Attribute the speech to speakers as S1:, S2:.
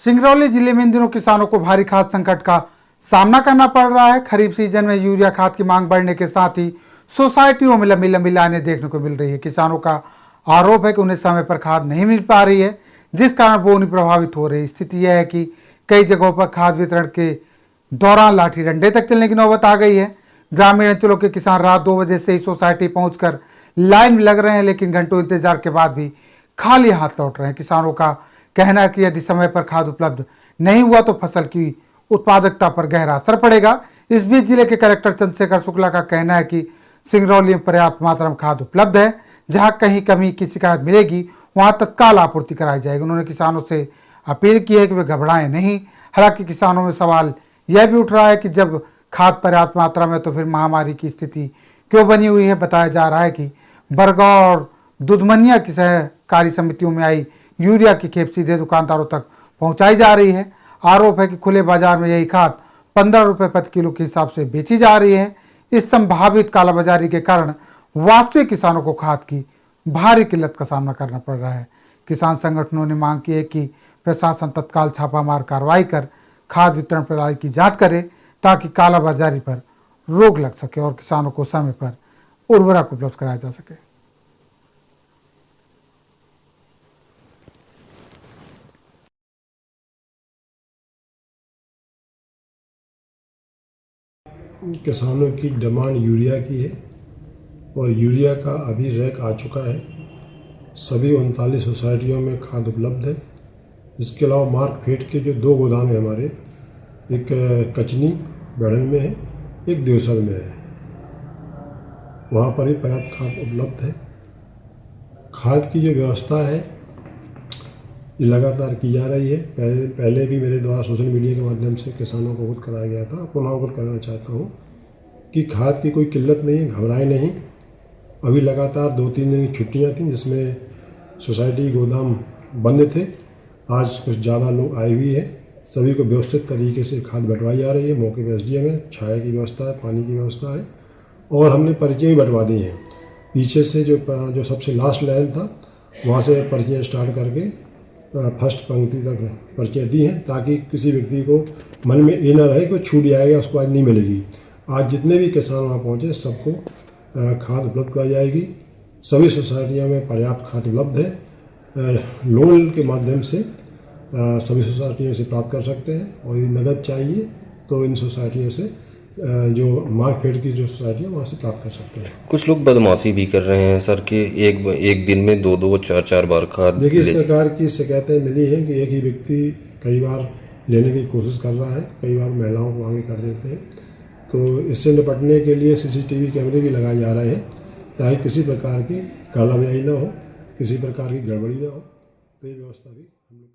S1: सिंगरौली जिले में इन दिनों किसानों को भारी खाद संकट का सामना करना पड़ रहा है। खरीफ सीजन में यूरिया खाद की मांग बढ़ने के साथ ही सोसाइटियों में लंबी लंबी लाइनें देखने को मिल रही है। किसानों का आरोप है कि उन्हें समय पर खाद नहीं मिल पा रही है, जिस कारण बोनी प्रभावित हो रही है। स्थिति यह है कि कई जगहों पर खाद वितरण के दौरान लाठी डंडे तक चलने की नौबत आ गई है। ग्रामीण अंचलों के किसान रात 2 बजे से ही सोसाइटी पहुंचकर लाइन में लग रहे हैं, लेकिन घंटों इंतजार के बाद भी खाली हाथ लौट रहे हैं। किसानों का कहना है कि यदि समय पर खाद उपलब्ध नहीं हुआ तो फसल की उत्पादकता पर गहरा असर पड़ेगा। इस बीच जिले के कलेक्टर चंद्रशेखर शुक्ला का कहना है कि सिंगरौली में पर्याप्त मात्रा में खाद उपलब्ध है। जहां कहीं कमी की शिकायत मिलेगी वहां तत्काल आपूर्ति कराई जाएगी। उन्होंने किसानों से अपील की है कि वे घबराएं नहीं। हालांकि किसानों में सवाल यह भी उठ रहा है कि जब खाद पर्याप्त मात्रा में तो फिर महामारी की स्थिति क्यों बनी हुई है। बताया जा रहा है कि बरगौर और दुधमनिया की सहकारी समितियों में आई यूरिया की खेप सीधे दुकानदारों तक पहुंचाई जा रही है। आरोप है कि खुले बाजार में यही खाद 15 रुपये प्रति किलो के हिसाब से बेची जा रही है। इस संभावित कालाबाजारी के कारण वास्तविक किसानों को खाद की भारी किल्लत का सामना करना पड़ रहा है। किसान संगठनों ने मांग की है कि प्रशासन तत्काल छापामार कार्रवाई कर खाद वितरण प्रणाली की जांच करे, ताकि कालाबाजारी पर रोक लग सके और किसानों को समय पर उर्वरक उपलब्ध कराया जा सके।
S2: किसानों की डिमांड यूरिया की है और यूरिया का अभी रैक आ चुका है। सभी 39 सोसाइटियों में खाद उपलब्ध है। इसके अलावा मार्कफेड के जो 2 गोदाम हैं हमारे, एक कचनी बेड़न में है, एक देवसल में है, वहाँ पर भी पर्याप्त खाद उपलब्ध है। खाद की जो व्यवस्था है ये लगातार की जा रही है। पहले भी मेरे द्वारा सोशल मीडिया के माध्यम से किसानों को अवगत कराया गया था। पुनः अवगत करना चाहता हूँ कि खाद की कोई किल्लत नहीं है, घबराए नहीं। अभी लगातार 2-3 दिन की छुट्टियाँ थीं जिसमें सोसाइटी गोदाम बंद थे। आज कुछ ज़्यादा लोग आए हुए हैं। सभी को व्यवस्थित तरीके से खाद बंटवाई जा रही है। मौके पर SDM है, छाया की व्यवस्था है, पानी की व्यवस्था है और हमने पर्चियाँ भी बंटवा दी हैं। पीछे से जो सबसे लास्ट लाइन था वहाँ से पर्चियाँ स्टार्ट करके फर्स्ट पंक्ति तक पर्चियाँ दी हैं, ताकि किसी व्यक्ति को मन में ये ना रहे कि छूट जाएगा, उसको आज नहीं मिलेगी। आज जितने भी किसान वहाँ पहुँचे सबको खाद उपलब्ध कराई जाएगी। सभी सोसाइटियों में पर्याप्त खाद उपलब्ध है। लोन के माध्यम से सभी सोसाइटियों से प्राप्त कर सकते हैं और यदि नगद चाहिए तो इन सोसाइटियों से जो मार्कफेड की जो सोसाइटी है वहाँ से प्राप्त कर सकते हैं।
S3: कुछ लोग बदमाशी भी कर रहे हैं सर कि एक दिन में 2-2 4-4 बार खाद।
S2: देखिए, इस प्रकार की शिकायतें मिली हैं कि एक ही व्यक्ति कई बार लेने की कोशिश कर रहा है, कई बार महिलाओं को आगे कर देते हैं। तो इससे निपटने के लिए CCTV कैमरे भी लगाए जा रहे हैं, ताकि किसी प्रकार की कालाबाजारी ना हो, किसी प्रकार की गड़बड़ी ना हो। तो ये व्यवस्था भी हम लोग